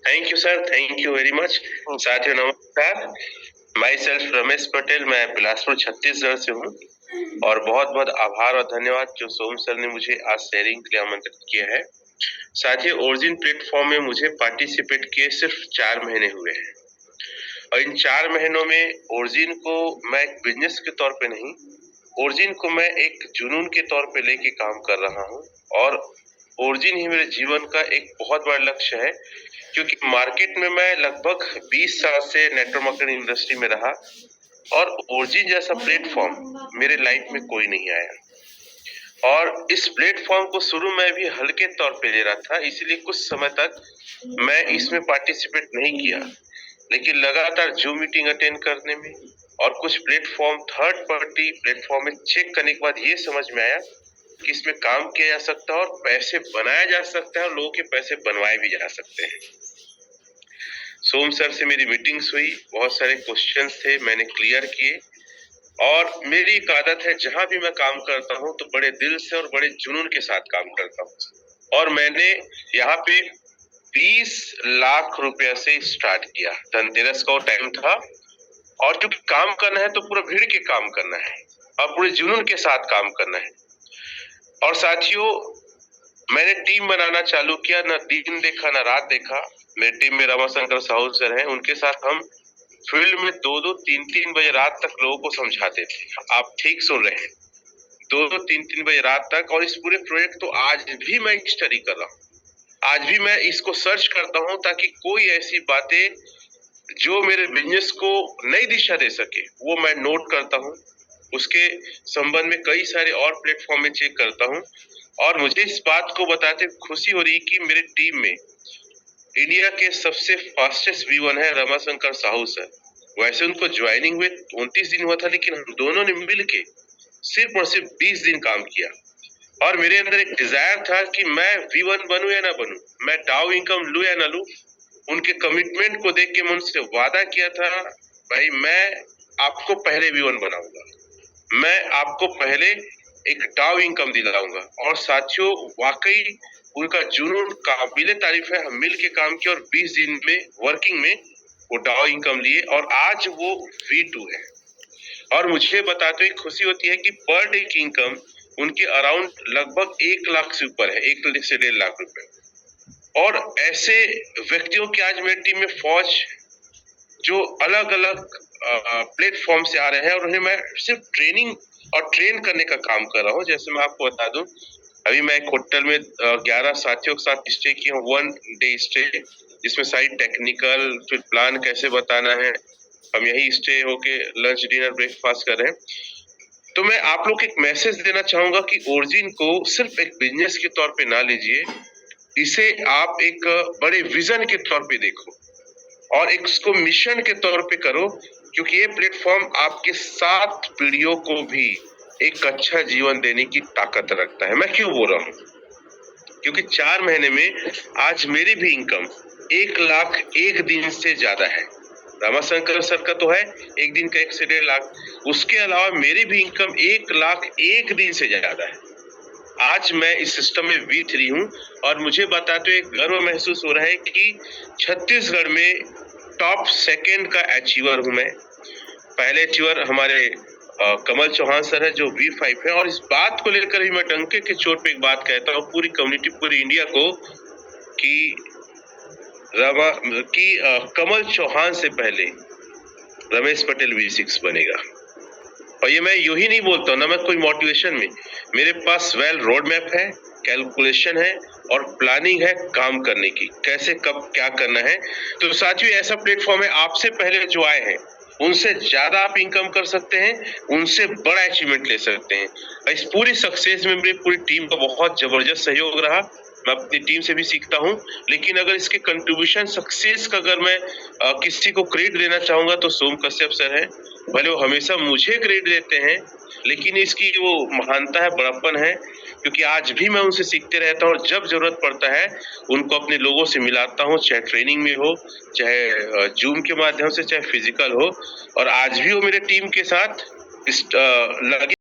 Thank you sir, thank you very much. साथियों नमस्कार, my self Ramesh Patel, मैं बिलासपुर छत्तीसगढ़ से हूँ और बहुत बहुत आभार और धन्यवाद जो सोम सर ने मुझे आज शेयरिंग के लिए आमंत्रित किया है। साथियों, ओरिजिन प्लेटफॉर्म में मुझे पार्टिसिपेट किए सिर्फ 4 महीने हुए हैं और इन 4 महीनों में ओरिजिन को मैं एक बिजनेस के तौर पे नहीं, ओरिजिन को मैं एक जुनून के तौर पे लेके काम कर रहा हूँ और ओरिजिन ही मेरे जीवन का एक बहुत बड़ा लक्ष्य है, क्योंकि मार्केट में मैं लगभग 20 साल से नेटवर्क मार्केटिंग इंडस्ट्री में रहा और ओरिजिन जैसा प्लेटफॉर्म मेरे लाइफ में कोई नहीं आया और इस प्लेटफॉर्म को शुरू में भी हल्के तौर पे ले रहा था, इसलिए कुछ समय तक मैं इसमें पार्टिसिपेट नहीं किया। लेकिन लगातार जूम मीटिंग अटेंड करने में और कुछ प्लेटफॉर्म थर्ड पार्टी प्लेटफॉर्म में चेक करने के बाद ये समझ में आया कि इसमें काम किया जा सकता है और पैसे बनाया जा सकता है और लोगों के पैसे बनवाए भी जा सकते हैं। सोम सर से मेरी मीटिंग्स हुई, बहुत सारे क्वेश्चंस थे, मैंने क्लियर किए और मेरी एक आदत है, जहां भी मैं काम करता हूं तो बड़े दिल से और बड़े जुनून के साथ काम करता हूं और मैंने यहाँ पे 20 लाख रुपया से स्टार्ट किया। धनतेरस का टाइम था और क्योंकि काम करना है तो पूरा भीड़ के काम करना है और पूरे जुनून के साथ काम करना है। और साथियों, मैंने टीम बनाना चालू किया, ना दिन देखा ना रात देखा। मेरी टीम में रमाशंकर साहू सर हैं, उनके साथ हम फील्ड में 2-2, 3-3 बजे रात तक लोगों को समझाते थे। आप ठीक सुन रहे हैं, 2-2, 3-3 बजे रात तक। और इस पूरे प्रोजेक्ट को आज भी मैं स्टडी कर रहा हूँ, आज भी मैं इसको सर्च करता हूँ ताकि कोई ऐसी बातें जो मेरे बिजनेस को नई दिशा दे सके वो मैं नोट करता हूँ। उसके संबंध में कई सारे और प्लेटफॉर्म में चेक करता हूँ और मुझे इस बात को बताते खुशी हो रही कि मेरे टीम में इंडिया के सबसे फास्टेस्ट V1 है रमाशंकर साहू सर। वैसे उनको ज्वाइनिंग हुए 29 दिन हुआ था, लेकिन हम दोनों ने मिल के सिर्फ और सिर्फ 20 दिन काम किया और मेरे अंदर एक डिजायर था कि मैं V1 बनूं या ना बनूं, मैं डाउ इनकम लूं या ना लूं। उनके कमिटमेंट को देख के मैं उनसे वादा किया था, भाई मैं आपको पहले V1 बनाऊंगा, मैं आपको पहले एक डाउ इनकम दिलाऊंगा। और साथियों, वाकई उनका जुनून काबिले तारीफ है। हम मिल के काम किया और 20 दिन में वर्किंग में वो डाउ इनकम लिए और आज वो V2 है। और मुझे बताते हुए खुशी होती है कि पर डे की इनकम उनके अराउंड लगभग 1 लाख से ऊपर है, 1 से 1.5 लाख रुपए। और ऐसे व्यक्तियों की आज मेरी टीम में फौज जो अलग अलग प्लेटफॉर्म से आ रहे हैं और उन्हें मैं सिर्फ ट्रेनिंग और ट्रेन करने का काम कर रहा हूँ। जैसे मैं आपको बता दूं, अभी मैं एक होटल में 11 साथियों के साथ स्टे किया हूँ, 1 डे स्टे, जिसमें सारी टेक्निकल फिर प्लान कैसे बताना है, हम यही स्टे होके लंच डिनर ब्रेकफास्ट कर रहे हैं। तो मैं आप लोग को एक मैसेज देना चाहूंगा कि ओरिजिन को सिर्फ एक बिजनेस के तौर पे ना लीजिए, इसे आप एक बड़े विजन के तौर पे देखो और इसको मिशन के तौर पे करो, क्योंकि ये प्लेटफॉर्म आपके 7 पीढ़ियों को भी एक अच्छा जीवन देने की ताकत रखता है। मैं क्यों बोल रहा हूँ, क्योंकि 4 महीने में आज मेरी भी इनकम 1 लाख 1 दिन से ज्यादा है। रमाशंकर सर का तो है एक दिन का 1 से 1.5 लाख, उसके अलावा मेरी भी इनकम 1 लाख 1 दिन से ज्यादा है। आज मैं इस सिस्टम में V3 हूँ और मुझे बताते हुए गर्व महसूस हो रहा है कि छत्तीसगढ़ में टॉप 2nd का अचीवर हूँ मैं। पहले अचीवर हमारे कमल चौहान सर है जो V5 है। और इस बात को लेकर ही मैं डंके के चोट पे एक बात कहता हूँ पूरी कम्युनिटी, पूरी इंडिया को, कि कमल चौहान से पहले रमेश पटेल V6 बनेगा। और ये मैं यूं ही नहीं बोलता हूँ ना, मैं कोई मोटिवेशन में, मेरे पास वेल रोड मैप है, कैलकुलेशन है और प्लानिंग है काम करने की, कैसे कब क्या करना है। तो साथियों, ऐसा प्लेटफॉर्म है, आपसे पहले जो आए हैं उनसे ज्यादा आप इनकम कर सकते हैं, उनसे बड़ा अचीवमेंट ले सकते हैं। इस पूरी सक्सेस में मेरी पूरी टीम का बहुत जबरदस्त सहयोग रहा, मैं अपनी टीम से भी सीखता हूं। लेकिन अगर इसके कंट्रीब्यूशन सक्सेस का अगर मैं किसी को क्रेडिट देना चाहूंगा तो सोम कश्यप सर है। भले वो हमेशा मुझे क्रेडिट देते हैं, लेकिन इसकी वो महानता है, बड़प्पन है, क्योंकि आज भी मैं उनसे सीखते रहता हूँ और जब जरूरत पड़ता है उनको अपने लोगों से मिलाता हूँ, चाहे ट्रेनिंग में हो, चाहे जूम के माध्यम से, चाहे फिजिकल हो। और आज भी वो मेरे टीम के साथ लगे